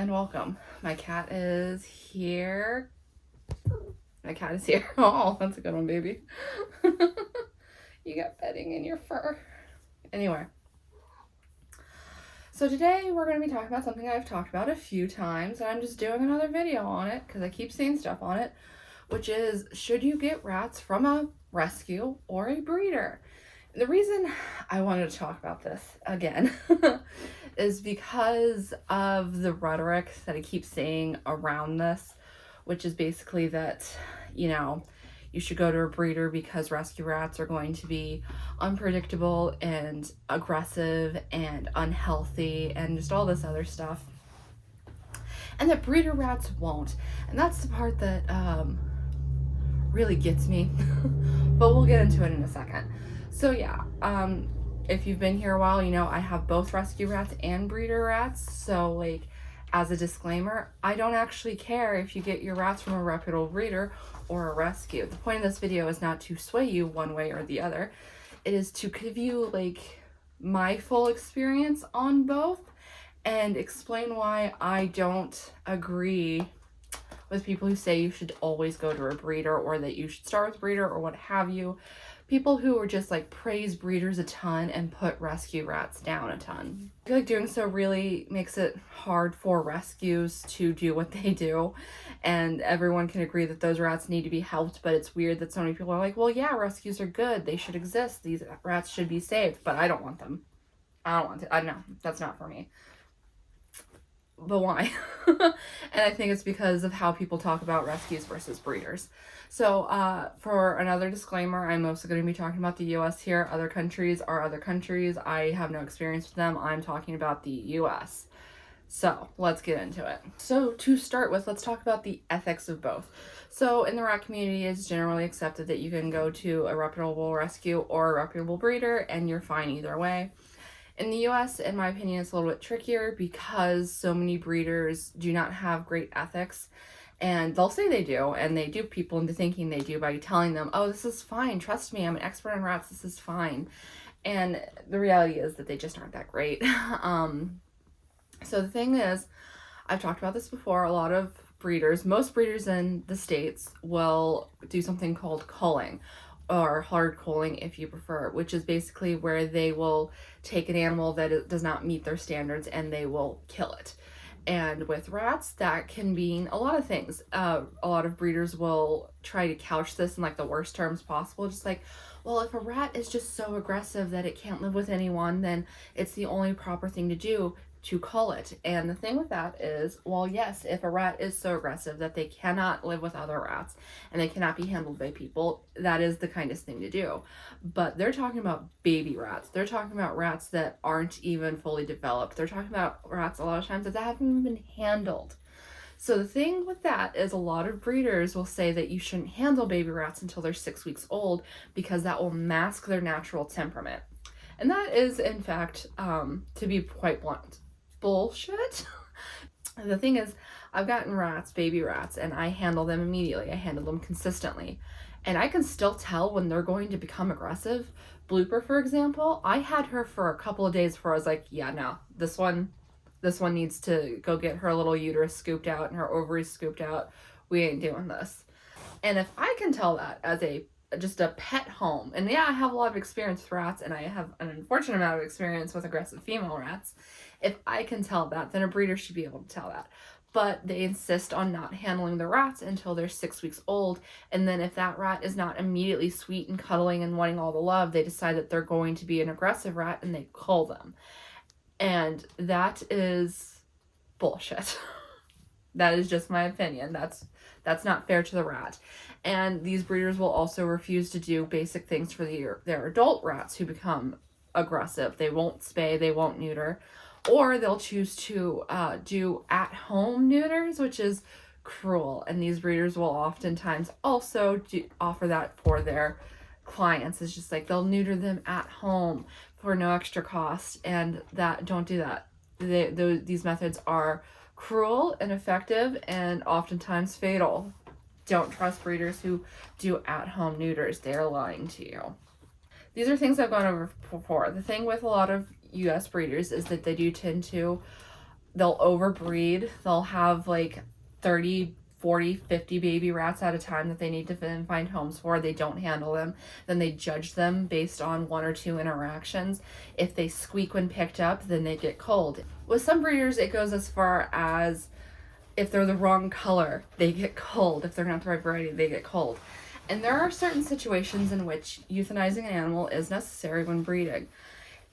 and welcome. My cat is here. My cat is here. Oh, that's a good one, baby. You got bedding in your fur. Anyway. So today we're going to be talking about something I've talked about a few times, and I'm just doing another video on it because I keep seeing stuff on it, which is, should you get rats from a rescue or a breeder? The reason I wanted to talk about this again is because of the rhetoric that I keep saying around this, which is basically that, you should go to a breeder because rescue rats are going to be unpredictable and aggressive and unhealthy and just all this other stuff. And that breeder rats won't. And that's the part that really gets me. But we'll get into it in a second. So yeah, if you've been here a while, I have both rescue rats and breeder rats. So like, as a disclaimer, I don't actually care if you get your rats from a reputable breeder or a rescue. The point of this video is not to sway you one way or the other. It is to give you like my full experience on both and explain why I don't agree with people who say you should always go to a breeder or that you should start with breeder or what have you. People who are just like praise breeders a ton and put rescue rats down a ton. I feel like doing so really makes it hard for rescues to do what they do, and everyone can agree that those rats need to be helped, but it's weird that so many people are like, well, yeah, rescues are good, they should exist, these rats should be saved, but I don't want them. I don't want it. I know, that's not for me. But why? And I think it's because of how people talk about rescues versus breeders. So for another disclaimer, I'm mostly going to be talking about the US here. Other countries are other countries. I have no experience with them. I'm talking about the US. So let's get into it. So to start with, let's talk about the ethics of both. So in the rat community, it's generally accepted that you can go to a reputable rescue or a reputable breeder and you're fine either way. In the US, in my opinion, it's a little bit trickier because so many breeders do not have great ethics, and they'll say they do, and they dupe people into thinking they do by telling them, oh, this is fine, trust me, I'm an expert on rats, this is fine. And the reality is that they just aren't that great. So the thing is, I've talked about this before, a lot of breeders, most breeders in the States will do something called culling, or hard culling if you prefer, which is basically where they will take an animal that does not meet their standards and they will kill it. And with rats, that can mean a lot of things. A lot of breeders will try to couch this in like the worst terms possible, just like, well, if a rat is just so aggressive that it can't live with anyone, then it's the only proper thing to do to cull it. And the thing with that is, well, yes, if a rat is so aggressive that they cannot live with other rats and they cannot be handled by people, that is the kindest thing to do. But they're talking about baby rats. They're talking about rats that aren't even fully developed. They're talking about rats a lot of times that haven't even been handled. So the thing with that is a lot of breeders will say that you shouldn't handle baby rats until they're 6 weeks old because that will mask their natural temperament. And that is, in fact, to be quite blunt, bullshit. The thing is, I've gotten rats, baby rats, and I handle them immediately. I handle them consistently. And I can still tell when they're going to become aggressive. Blooper, for example, I had her for a couple of days before I was like, yeah, no, this one needs to go get her little uterus scooped out and her ovaries scooped out. We ain't doing this. And if I can tell that as just a pet home, and yeah, I have a lot of experience with rats, and I have an unfortunate amount of experience with aggressive female rats. If I can tell that, then a breeder should be able to tell that. But they insist on not handling the rats until they're 6 weeks old, and then if that rat is not immediately sweet and cuddling and wanting all the love, they decide that they're going to be an aggressive rat and they cull them. And that is bullshit. That is just my opinion. That's not fair to the rat. And these breeders will also refuse to do basic things for their adult rats who become aggressive. They won't spay, they won't neuter, or they'll choose to do at-home neuters, which is cruel. And these breeders will oftentimes also offer that for their clients. It's just like they'll neuter them at home for no extra cost, and don't do that. These methods are cruel, ineffective, and oftentimes fatal. Don't trust breeders who do at-home neuters. They're lying to you. These are things I've gone over before. The thing with a lot of US breeders is that they do tend to they'll overbreed. They'll have like 30, 40, 50 baby rats at a time that they need to find homes for. They don't handle them. Then they judge them based on one or two interactions. If they squeak when picked up, then they get cold. With some breeders, it goes as far as if they're the wrong color, they get cold. If they're not the right variety, they get cold. And there are certain situations in which euthanizing an animal is necessary when breeding.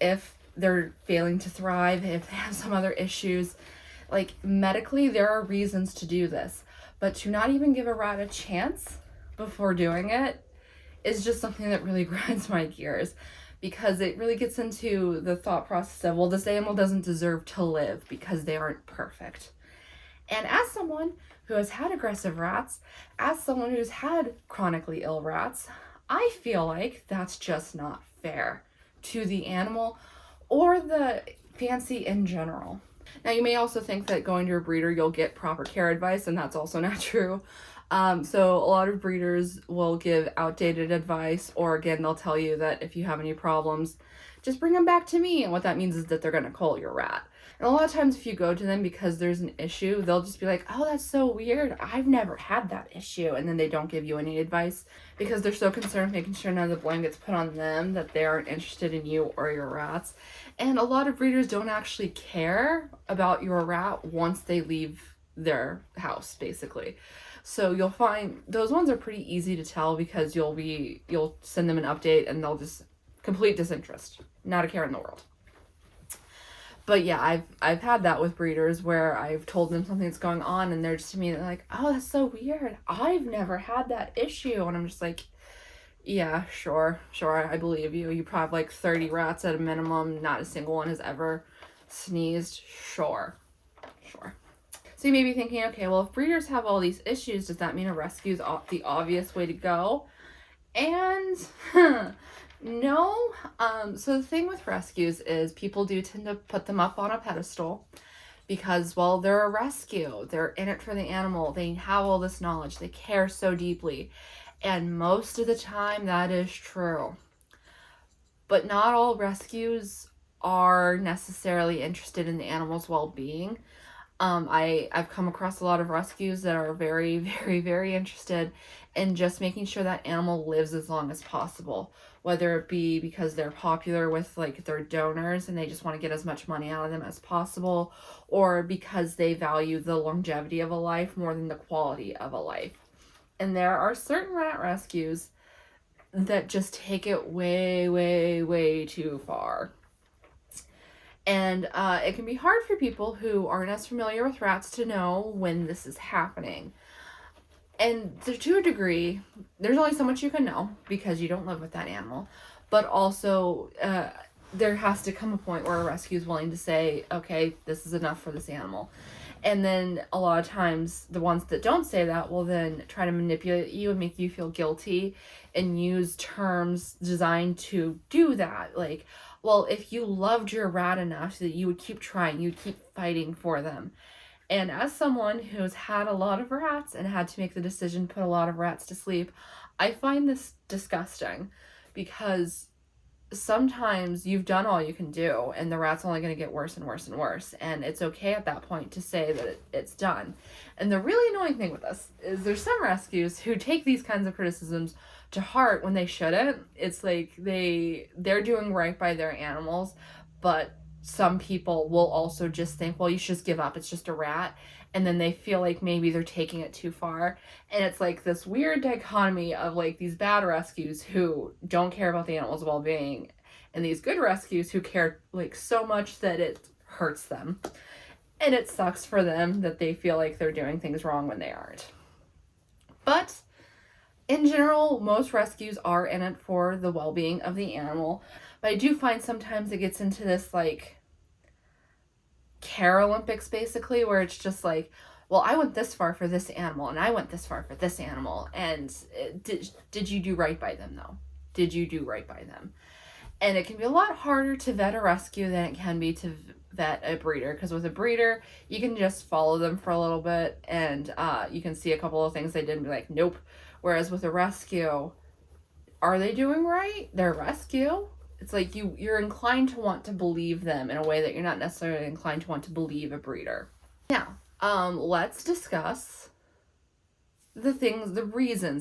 If they're failing to thrive, if they have some other issues, like medically, there are reasons to do this. But to not even give a rat a chance before doing it is just something that really grinds my gears, because it really gets into the thought process of, well, this animal doesn't deserve to live because they aren't perfect. And as someone who has had aggressive rats, as someone who's had chronically ill rats, I feel like that's just not fair to the animal or the fancy in general. Now, you may also think that going to a breeder, you'll get proper care advice, and that's also not true. So a lot of breeders will give outdated advice, or again, they'll tell you that if you have any problems, just bring them back to me. And what that means is that they're going to cull your rat. And a lot of times if you go to them because there's an issue, they'll just be like, oh, that's so weird. I've never had that issue. And then they don't give you any advice because they're so concerned with making sure none of the blame gets put on them, that they aren't interested in you or your rats. And a lot of breeders don't actually care about your rat once they leave their house, basically. So you'll find those ones are pretty easy to tell because you'll send them an update and they'll just complete disinterest, not a care in the world. But yeah, I've had that with breeders where I've told them something's going on and they're just immediately like, oh, that's so weird. I've never had that issue. And I'm just like, yeah, sure, I believe you. You probably have like 30 rats at a minimum. Not a single one has ever sneezed. Sure. So you may be thinking, okay, well, if breeders have all these issues, does that mean a rescue is the obvious way to go? And no. So the thing with rescues is people do tend to put them up on a pedestal because, well, they're a rescue. They're in it for the animal. They have all this knowledge. They care so deeply. And most of the time that is true. But not all rescues are necessarily interested in the animal's well-being. I've come across a lot of rescues that are very, very, very interested in just making sure that animal lives as long as possible, whether it be because they're popular with like their donors and they just want to get as much money out of them as possible, or because they value the longevity of a life more than the quality of a life. And there are certain rat rescues that just take it way, way, way too far. And it can be hard for people who aren't as familiar with rats to know when this is happening. And to a degree, there's only so much you can know because you don't live with that animal. But also, there has to come a point where a rescue is willing to say, okay, this is enough for this animal. And then a lot of times, the ones that don't say that will then try to manipulate you and make you feel guilty and use terms designed to do that. Like, well, if you loved your rat enough that you would keep trying, you'd keep fighting for them. And as someone who's had a lot of rats and had to make the decision to put a lot of rats to sleep, I find this disgusting because sometimes you've done all you can do and the rat's only going to get worse and worse and worse. And it's okay at that point to say that it's done. And the really annoying thing with this is there's some rescues who take these kinds of criticisms to heart when they shouldn't. It's like they're doing right by their animals, but some people will also just think, well, you should just give up. It's just a rat. And then they feel like maybe they're taking it too far. And it's like this weird dichotomy of like these bad rescues who don't care about the animal's well-being and these good rescues who care like so much that it hurts them. And it sucks for them that they feel like they're doing things wrong when they aren't. But in general, most rescues are in it for the well-being of the animal. But I do find sometimes it gets into this like care Olympics basically, where it's just like, well, I went this far for this animal and I went this far for this animal. And did you do right by them though? Did you do right by them? And it can be a lot harder to vet a rescue than it can be to vet a breeder, because with a breeder you can just follow them for a little bit and you can see a couple of things they did and be like, nope. Whereas with a rescue, are they doing right? They're a rescue. it's like you're inclined to want to believe them in a way that you're not necessarily inclined to want to believe a breeder. Now, let's discuss the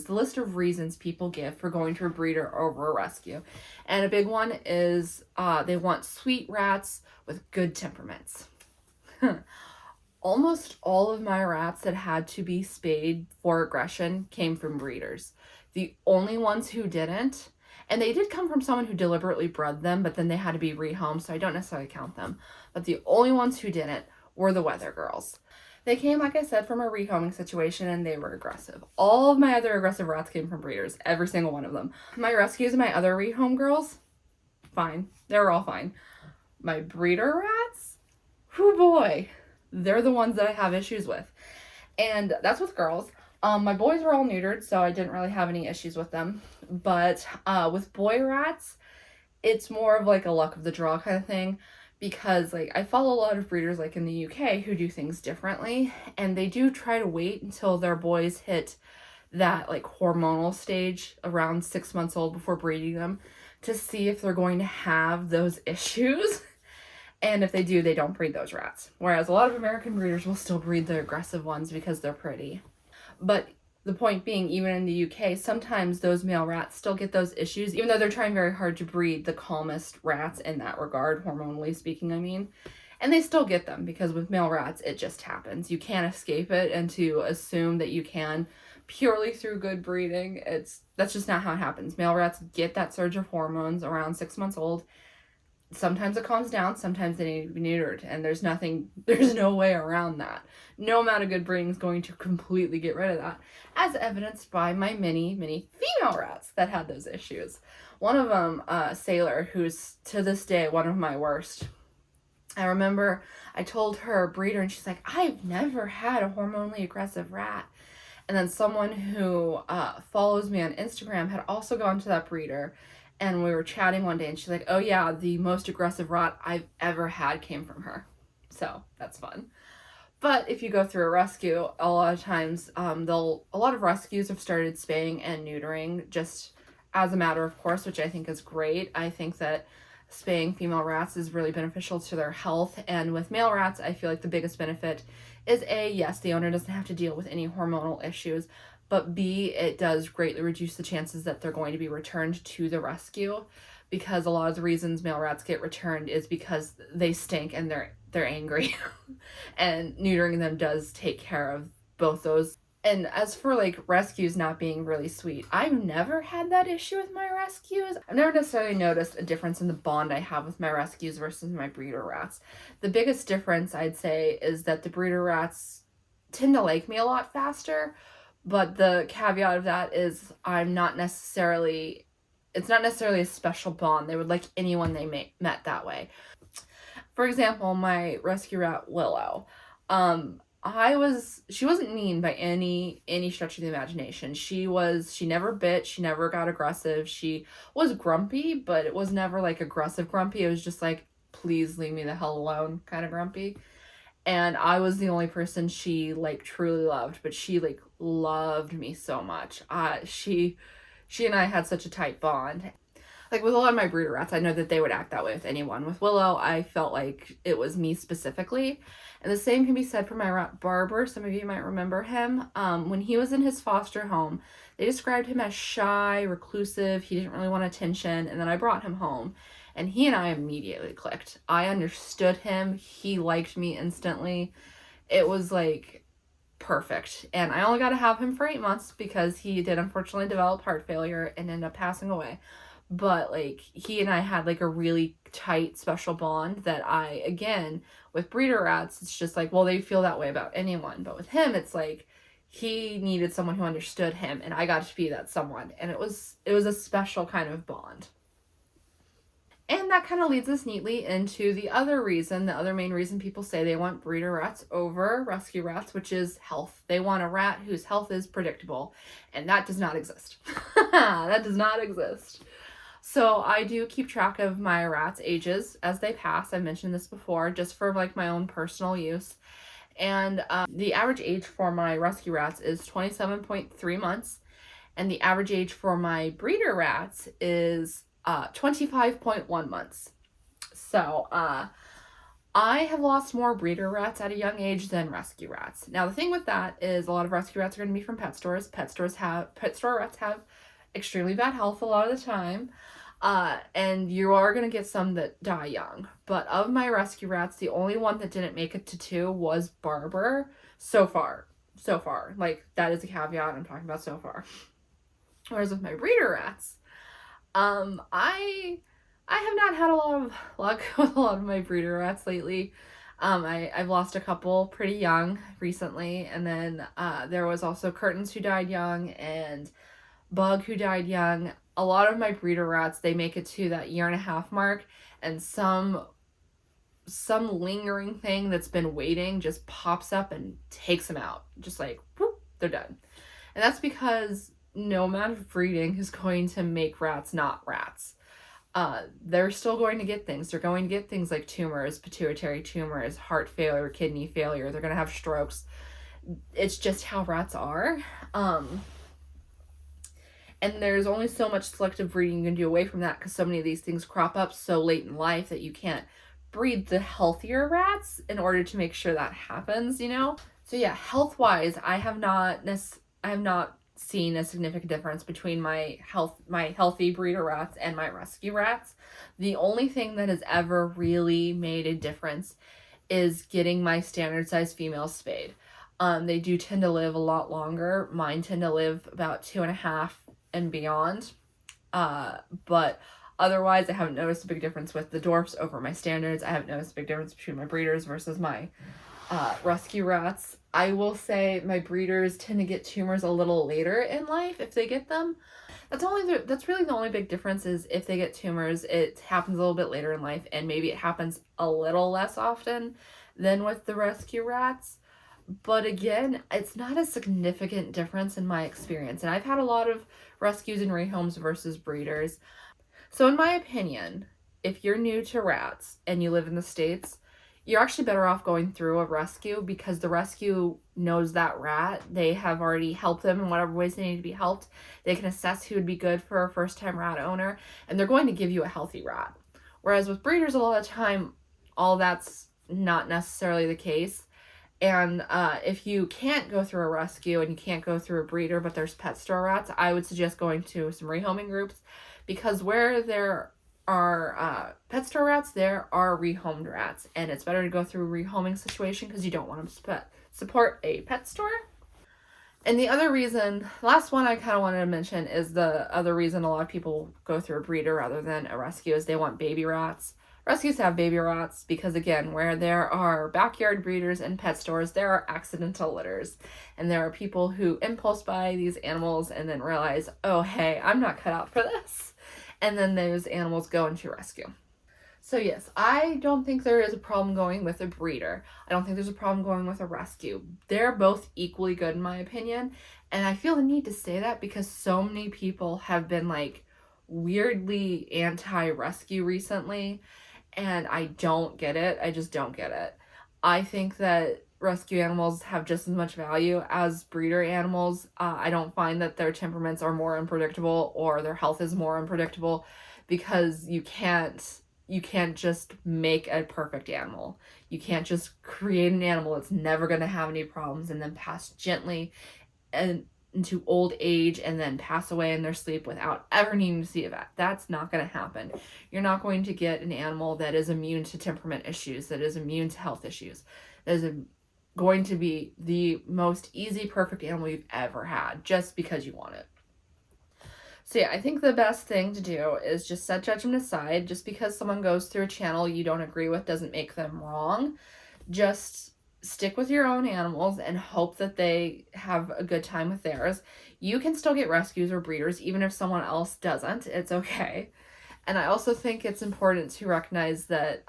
list of reasons people give for going to a breeder over a rescue. And a big one is they want sweet rats with good temperaments. Almost all of my rats that had to be spayed for aggression came from breeders. The only ones who didn't, and they did come from someone who deliberately bred them, but then they had to be rehomed, so I don't necessarily count them. But the only ones who didn't were the weather girls. They came, like I said, from a rehoming situation, and they were aggressive. All of my other aggressive rats came from breeders, every single one of them. My rescues and my other rehome girls, fine. They were all fine. My breeder rats, whoo boy, they're the ones that I have issues with. And that's with girls. My boys were all neutered, so I didn't really have any issues with them. But with boy rats, it's more of like a luck of the draw kind of thing, because like I follow a lot of breeders like in the UK who do things differently, and they do try to wait until their boys hit that like hormonal stage around 6 months old before breeding them to see if they're going to have those issues. And if they do, they don't breed those rats. Whereas a lot of American breeders will still breed the aggressive ones because they're pretty. But the point being, even in the UK, sometimes those male rats still get those issues, even though they're trying very hard to breed the calmest rats in that regard, hormonally speaking, I mean. And they still get them, because with male rats, it just happens. You can't escape it, and to assume that you can purely through good breeding, that's just not how it happens. Male rats get that surge of hormones around 6 months old. Sometimes it calms down, sometimes they need to be neutered, and there's no way around that. No amount of good breeding is going to completely get rid of that, as evidenced by my many female rats that had those issues. One of them, Sailor, who's to this day one of my worst. I remember I told her breeder, and she's like, I've never had a hormonally aggressive rat. And then someone who follows me on Instagram had also gone to that breeder, and we were chatting one day, and she's like, oh yeah, the most aggressive rat I've ever had came from her. So that's fun. But if you go through a rescue, a lot of times, a lot of rescues have started spaying and neutering just as a matter of course, which I think is great. I think that spaying female rats is really beneficial to their health. And with male rats, I feel like the biggest benefit is A, yes, the owner doesn't have to deal with any hormonal issues, but B, it does greatly reduce the chances that they're going to be returned to the rescue, because a lot of the reasons male rats get returned is because they stink and they're angry. And neutering them does take care of both those. And as for like rescues not being really sweet, I've never had that issue with my rescues. I've never necessarily noticed a difference in the bond I have with my rescues versus my breeder rats. The biggest difference, I'd say, is that the breeder rats tend to like me a lot faster. But the caveat of that is it's not necessarily a special bond. They would like anyone they met that way. For example, my rescue rat, Willow. She wasn't mean by any stretch of the imagination. She never bit, she never got aggressive. She was grumpy, but it was never like aggressive grumpy. It was just like, please leave me the hell alone kind of grumpy. And I was the only person she like truly loved, but she like loved me so much. She and I had such a tight bond. Like with a lot of my breeder rats, I know that they would act that way with anyone. With Willow, I felt like it was me specifically. And the same can be said for my rat Barber. Some of you might remember him. When he was in his foster home, they described him as shy, reclusive. He didn't really want attention. And then I brought him home, and he and I immediately clicked. I understood him. He liked me instantly. It was like perfect. And I only got to have him for 8 months because he did unfortunately develop heart failure and end up passing away. But like he and I had like a really tight special bond that again, with breeder rats, it's just like, well, they feel that way about anyone. But with him, it's like he needed someone who understood him, and I got to be that someone. And it was a special kind of bond. And that kind of leads us neatly into the other main reason people say they want breeder rats over rescue rats, which is health. They want a rat whose health is predictable, and that does not exist. That does not exist. So I do keep track of my rats' ages as they pass. I mentioned this before, just for like my own personal use. And the average age for my rescue rats is 27.3 months. And the average age for my breeder rats is 25.1 months. So, I have lost more breeder rats at a young age than rescue rats. Now, the thing with that is a lot of rescue rats are going to be from pet stores. Pet store rats have extremely bad health a lot of the time. And you are going to get some that die young. But of my rescue rats, the only one that didn't make it to 2 was Barber so far. So far. Like, that is a caveat I'm talking about so far. Whereas with my breeder rats, I have not had a lot of luck with a lot of my breeder rats lately. I've lost a couple pretty young recently, and then there was also Curtains who died young and Bug who died young. A lot of my breeder rats, they make it to that 1.5 year mark, and some lingering thing that's been waiting just pops up and takes them out. Just like, whoop, they're done. And that's because no amount of breeding is going to make rats not rats. They're still going to get things. They're going to get things like tumors, pituitary tumors, heart failure, kidney failure. They're going to have strokes. It's just how rats are. And there's only so much selective breeding you can do away from that because so many of these things crop up so late in life that you can't breed the healthier rats in order to make sure that happens, you know? So yeah, health-wise, I have not seen a significant difference between my healthy breeder rats and my rescue rats. The only thing that has ever really made a difference is getting my standard size females spayed. They do tend to live a lot longer. Mine tend to live about 2.5 and beyond. But otherwise, I haven't noticed a big difference with the dwarfs over my standards. I haven't noticed a big difference between my breeders versus my rescue rats. I will say my breeders tend to get tumors a little later in life if they get them. That's really the only big difference is if they get tumors, it happens a little bit later in life, and maybe it happens a little less often than with the rescue rats. But again, it's not a significant difference in my experience. And I've had a lot of rescues and rehomes versus breeders. So in my opinion, if you're new to rats and you live in the States, you're actually better off going through a rescue because the rescue knows that rat. They have already helped them in whatever ways they need to be helped. They can assess who would be good for a first-time rat owner, and they're going to give you a healthy rat. Whereas with breeders, a lot of the time, all that's not necessarily the case. And if you can't go through a rescue and you can't go through a breeder, but there's pet store rats, I would suggest going to some rehoming groups because where there are pet store rats, there are rehomed rats, and it's better to go through a rehoming situation because you don't want to support a pet store. And the other reason, last one I kind of wanted to mention is the other reason a lot of people go through a breeder rather than a rescue is they want baby rats. Rescues have baby rats because, again, where there are backyard breeders and pet stores, there are accidental litters. And there are people who impulse buy these animals and then realize, oh, hey, I'm not cut out for this. And then those animals go into rescue. So yes, I don't think there is a problem going with a breeder. I don't think there's a problem going with a rescue. They're both equally good in my opinion. And I feel the need to say that because so many people have been like weirdly anti-rescue recently. And I don't get it. I just don't get it. I think that rescue animals have just as much value as breeder animals. I don't find that their temperaments are more unpredictable or their health is more unpredictable because you can't just make a perfect animal. You can't just create an animal that's never going to have any problems and then pass gently and into old age and then pass away in their sleep without ever needing to see a vet. That's not going to happen. You're not going to get an animal that is immune to temperament issues, that is immune to health issues, that is going to be the most easy, perfect animal you've ever had just because you want it. So yeah, I think the best thing to do is just set judgment aside. Just because someone goes through a channel you don't agree with doesn't make them wrong. Just stick with your own animals and hope that they have a good time with theirs. You can still get rescues or breeders even if someone else doesn't. It's okay. And I also think it's important to recognize that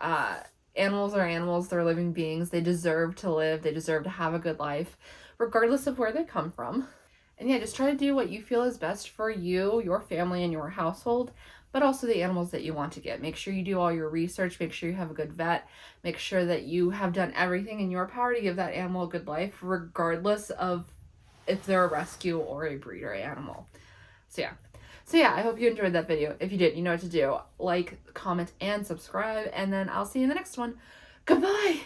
animals are animals. They're living beings. They deserve to live. They deserve to have a good life regardless of where they come from. And yeah, just try to do what you feel is best for you, your family, and your household, but also the animals that you want to get. Make sure you do all your research. Make sure you have a good vet. Make sure that you have done everything in your power to give that animal a good life, regardless of if they're a rescue or a breeder animal. So yeah. So yeah, I hope you enjoyed that video. If you did, you know what to do. Like, comment, and subscribe, and then I'll see you in the next one. Goodbye!